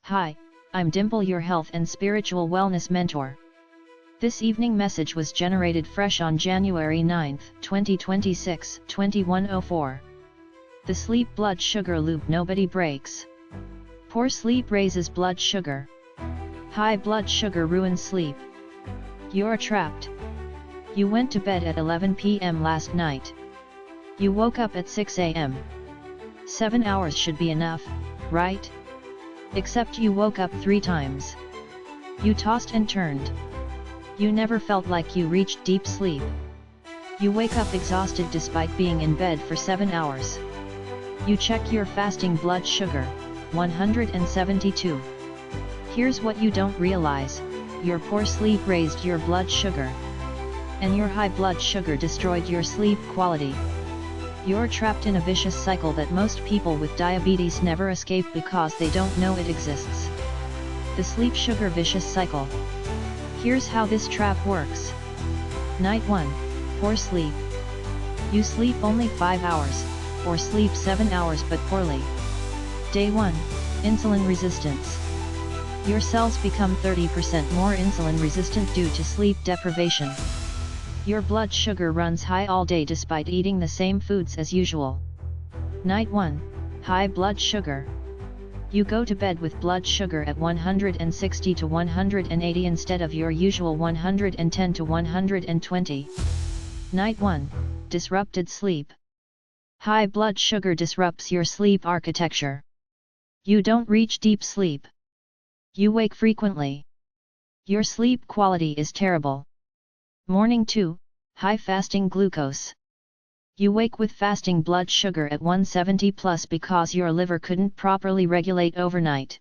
Hi, I'm Dimple, your health and spiritual wellness mentor. This evening message was generated fresh on January 9, 2026, 21:04. The sleep blood sugar loop nobody breaks. Poor sleep raises blood sugar. High blood sugar ruins sleep. You're trapped. You went to bed at 11 p.m. last night. You woke up at 6 a.m. 7 hours should be enough, right? Except you woke up 3 times. You tossed and turned. You never felt like you reached deep sleep. You wake up exhausted despite being in bed for 7 hours. You check your fasting blood sugar, 172. Here's what you don't realize: your poor sleep raised your blood sugar. And your high blood sugar destroyed your sleep quality. You're trapped in a vicious cycle that most people with diabetes never escape because they don't know it exists. The sleep sugar vicious cycle. Here's how this trap works. Night 1, poor sleep. You sleep only 5 hours, or sleep 7 hours but poorly. Day 1, insulin resistance. Your cells become 30% more insulin resistant due to sleep deprivation. Your blood sugar runs high all day despite eating the same foods as usual. Night 1, high blood sugar. You go to bed with blood sugar at 160 to 180 instead of your usual 110 to 120. Night 1, disrupted sleep. High blood sugar disrupts your sleep architecture. You don't reach deep sleep. You wake frequently. Your sleep quality is terrible. Morning 2, high fasting glucose. You wake with fasting blood sugar at 170 plus because your liver couldn't properly regulate overnight.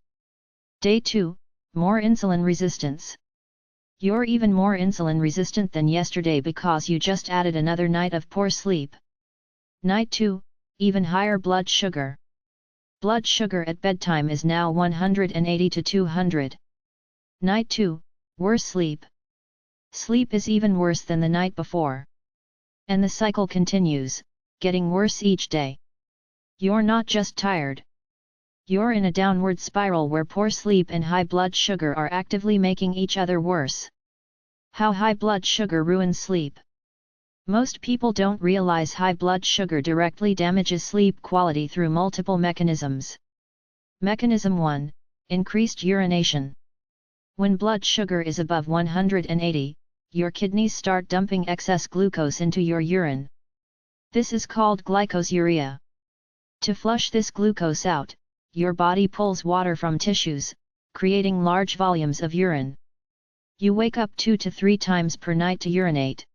Day 2, more insulin resistance. You're even more insulin resistant than yesterday because you just added another night of poor sleep. Night 2, even higher blood sugar. Blood sugar at bedtime is now 180 to 200. Night 2, worse sleep. Sleep is even worse than the night before. And the cycle continues, getting worse each day. You're not just tired. You're in a downward spiral where poor sleep and high blood sugar are actively making each other worse. How high blood sugar ruins sleep. Most people don't realize high blood sugar directly damages sleep quality through multiple mechanisms. Mechanism 1, increased urination. When blood sugar is above 180, your kidneys start dumping excess glucose into your urine. This is called glycosuria. To flush this glucose out, your body pulls water from tissues, creating large volumes of urine. You wake up 2 to 3 times per night to urinate.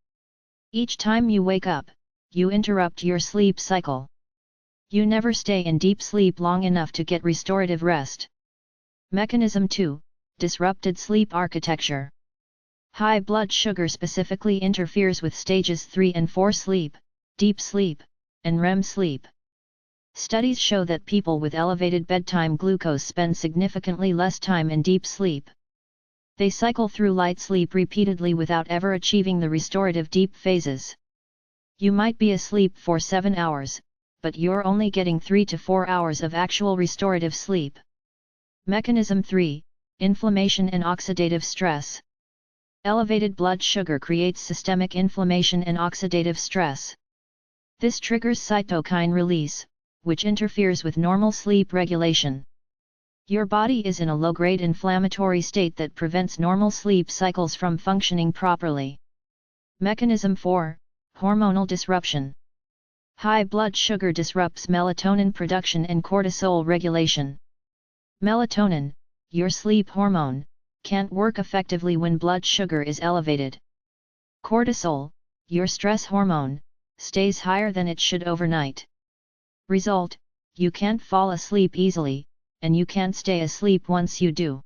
Each time you wake up, you interrupt your sleep cycle. You never stay in deep sleep long enough to get restorative rest. Mechanism 2, disrupted sleep architecture. High blood sugar specifically interferes with stages 3 and 4 sleep, deep sleep, and REM sleep. Studies show that people with elevated bedtime glucose spend significantly less time in deep sleep. They cycle through light sleep repeatedly without ever achieving the restorative deep phases. You might be asleep for 7 hours, but you're only getting 3 to 4 hours of actual restorative sleep. Mechanism 3, inflammation and oxidative stress. Elevated blood sugar creates systemic inflammation and oxidative stress. This triggers cytokine release, which interferes with normal sleep regulation. Your body is in a low-grade inflammatory state that prevents normal sleep cycles from functioning properly. Mechanism 4, hormonal disruption. High blood sugar disrupts melatonin production and cortisol regulation. Melatonin, your sleep hormone, can't work effectively when blood sugar is elevated. Cortisol, your stress hormone, stays higher than it should overnight. Result, you can't fall asleep easily, and you can't stay asleep once you do.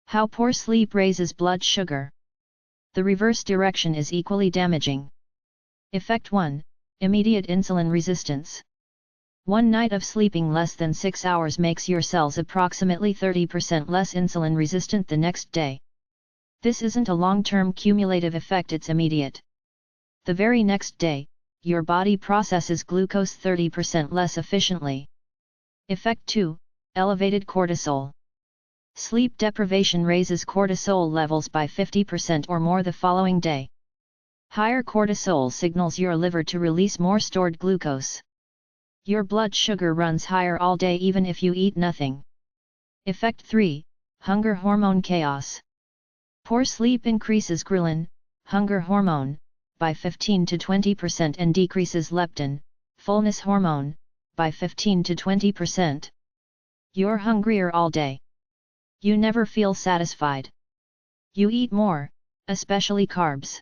How poor sleep raises blood sugar. The reverse direction is equally damaging. Effect 1, immediate insulin resistance. One night of sleeping less than 6 hours makes your cells approximately 30% less insulin resistant the next day. This isn't a long-term cumulative effect, it's immediate. The very next day, your body processes glucose 30% less efficiently. Effect 2, elevated cortisol. Sleep deprivation raises cortisol levels by 50% or more the following day. Higher cortisol signals your liver to release more stored glucose. Your blood sugar runs higher all day even if you eat nothing. Effect 3. Hunger hormone chaos. Poor sleep increases ghrelin, hunger hormone, by 15 to 20% and decreases leptin, fullness hormone, by 15 to 20%. You're hungrier all day. You never feel satisfied. You eat more, especially carbs.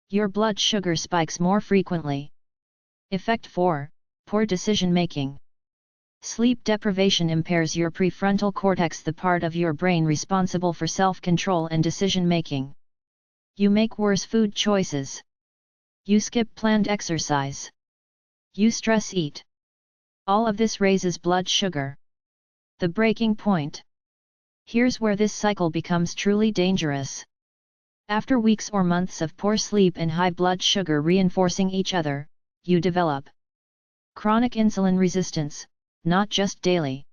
Your blood sugar spikes more frequently. Effect 4. Poor decision making. Sleep deprivation impairs your prefrontal cortex, the part of your brain responsible for self-control and decision making. You make worse food choices. You skip planned exercise. You stress eat. All of this raises blood sugar. The breaking point. Here's where this cycle becomes truly dangerous. After weeks or months of poor sleep and high blood sugar reinforcing each other, you develop chronic insulin resistance, not just daily.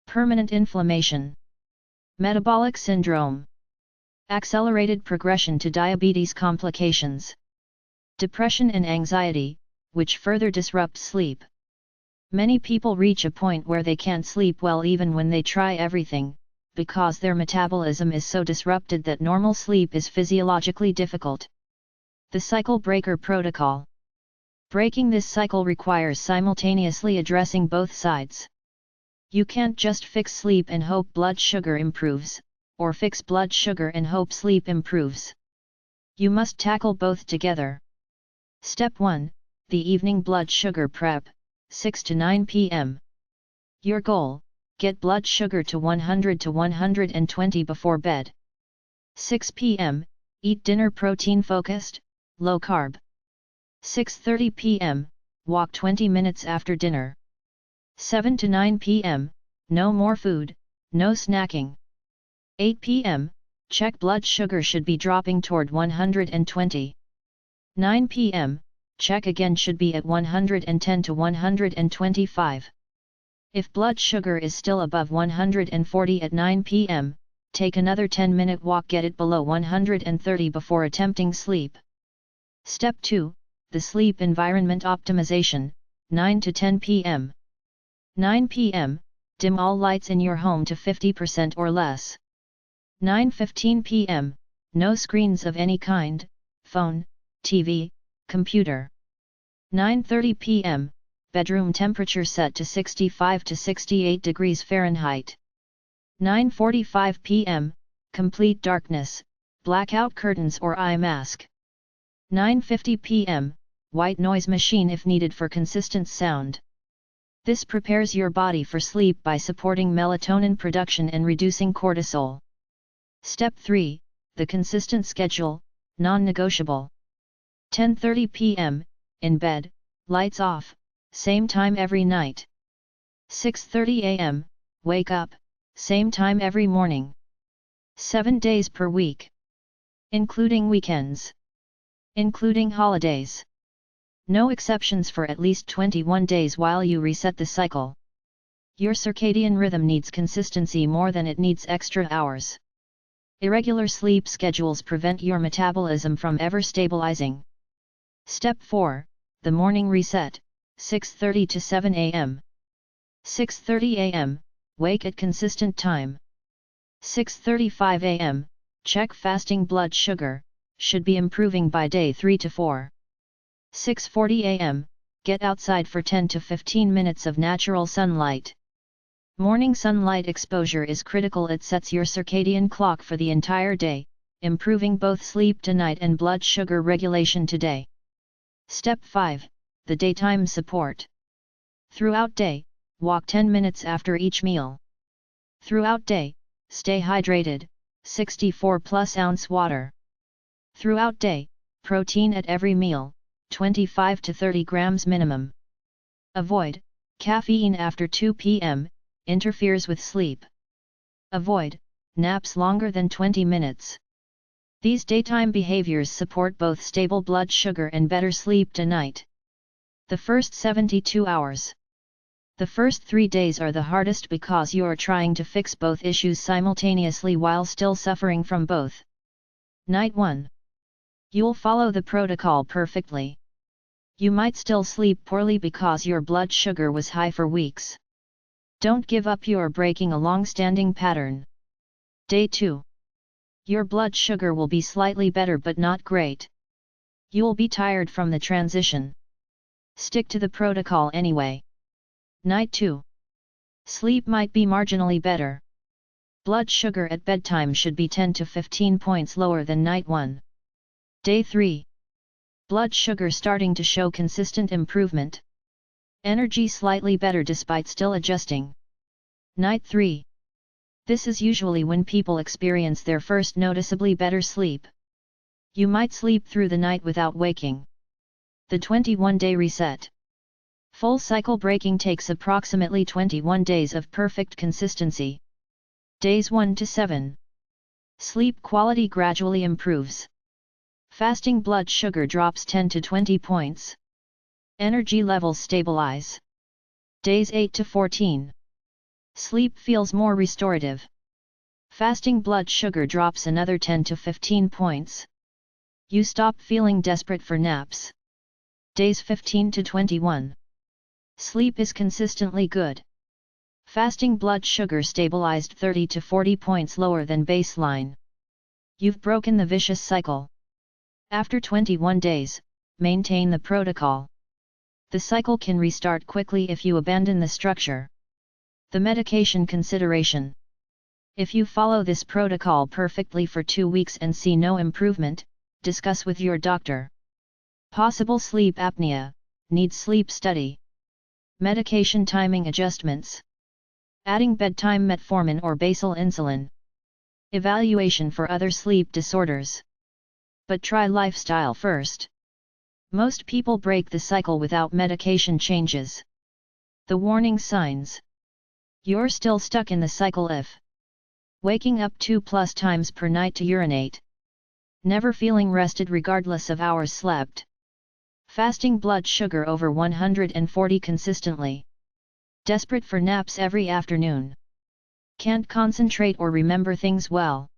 Permanent inflammation. Metabolic syndrome. Accelerated progression to diabetes complications. Depression and anxiety, which further disrupt sleep. Many people reach a point where they can't sleep well even when they try everything, because their metabolism is so disrupted that normal sleep is physiologically difficult. The Cycle Breaker Protocol. Breaking this cycle requires simultaneously addressing both sides. You can't just fix sleep and hope blood sugar improves, or fix blood sugar and hope sleep improves. You must tackle both together. Step 1. The evening blood sugar prep, 6 to 9 p.m. Your goal: get blood sugar to 100 to 120 before bed. 6 p.m. Eat dinner protein focused, low carb. 6:30 p.m. Walk 20 minutes after dinner. 7 to 9 p.m. No more food, no snacking. 8 p.m. Check blood sugar should be dropping toward 120. 9 p.m. Check again, should be at 110 to 125. If blood sugar is still above 140 at 9 p.m., take another 10-minute walk, get it below 130 before attempting sleep. Step 2. The sleep environment optimization, 9 to 10 p.m. 9 p.m. Dim all lights in your home to 50% or less. 9:15 p.m. No screens of any kind, phone, TV, computer. 9:30 p.m. Bedroom temperature set to 65 to 68 degrees Fahrenheit. 9:45 p.m. Complete darkness, blackout curtains or eye mask. 9:50 p.m. White noise machine if needed for consistent sound. This prepares your body for sleep by supporting melatonin production and reducing cortisol. Step 3. The consistent schedule, non-negotiable. 10:30 p.m. In bed, lights off, same time every night. 6:30 a.m. Wake up, same time every morning. 7 days per week. Including weekends. Including holidays. No exceptions for at least 21 days while you reset the cycle. Your circadian rhythm needs consistency more than it needs extra hours. Irregular sleep schedules prevent your metabolism from ever stabilizing. Step 4. The morning reset, 6:30 to 7 a.m. 6:30 a.m. Wake at consistent time. 6:35 a.m. Check fasting blood sugar, should be improving by day 3 to 4. 6:40 a.m. Get outside for 10 to 15 minutes of natural sunlight. Morning sunlight exposure is critical. It sets your circadian clock for the entire day, improving both sleep tonight and blood sugar regulation today. Step 5. The daytime support. Throughout day, walk 10 minutes after each meal. Throughout day, stay hydrated, 64+ ounce water. Throughout day, protein at every meal, 25 to 30 grams minimum. Avoid caffeine after 2 p.m., interferes with sleep. Avoid naps longer than 20 minutes. These daytime behaviors support both stable blood sugar and better sleep tonight. The first 72 hours. The first 3 days are the hardest because you are trying to fix both issues simultaneously while still suffering from both. Night 1. You'll follow the protocol perfectly. You might still sleep poorly because your blood sugar was high for weeks. Don't give up, you're breaking a long-standing pattern. Day 2. Your blood sugar will be slightly better but not great. You'll be tired from the transition. Stick to the protocol anyway. Night 2. Sleep might be marginally better. Blood sugar at bedtime should be 10 to 15 points lower than night 1. Day 3. Blood sugar starting to show consistent improvement. Energy slightly better despite still adjusting. Night 3. This is usually when people experience their first noticeably better sleep. You might sleep through the night without waking. The 21-day reset. Full cycle breaking takes approximately 21 days of perfect consistency. Days 1 to 7. Sleep quality gradually improves. Fasting blood sugar drops 10 to 20 points. Energy levels stabilize. Days 8 to 14. Sleep feels more restorative. Fasting blood sugar drops another 10 to 15 points. You stop feeling desperate for naps. Days 15 to 21. Sleep is consistently good. Fasting blood sugar stabilized 30 to 40 points lower than baseline. You've broken the vicious cycle. After 21 days, maintain the protocol. The cycle can restart quickly if you abandon the structure. The medication consideration. If you follow this protocol perfectly for 2 weeks and see no improvement, discuss with your doctor. Possible sleep apnea, needs sleep study. Medication timing adjustments. Adding bedtime metformin or basal insulin. Evaluation for other sleep disorders. But try lifestyle first. Most people break the cycle without medication changes. The warning signs. You're still stuck in the cycle if waking up 2+ times per night to urinate. Never feeling rested regardless of hours slept. Fasting blood sugar over 140 consistently. Desperate for naps every afternoon. Can't concentrate or remember things well.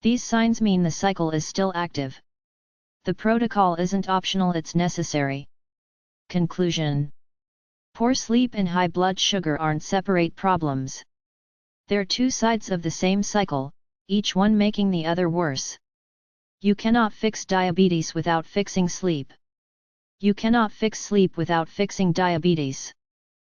These signs mean the cycle is still active. The protocol isn't optional, it's necessary. Conclusion. Poor sleep and high blood sugar aren't separate problems. They're two sides of the same cycle, each one making the other worse. You cannot fix diabetes without fixing sleep. You cannot fix sleep without fixing diabetes.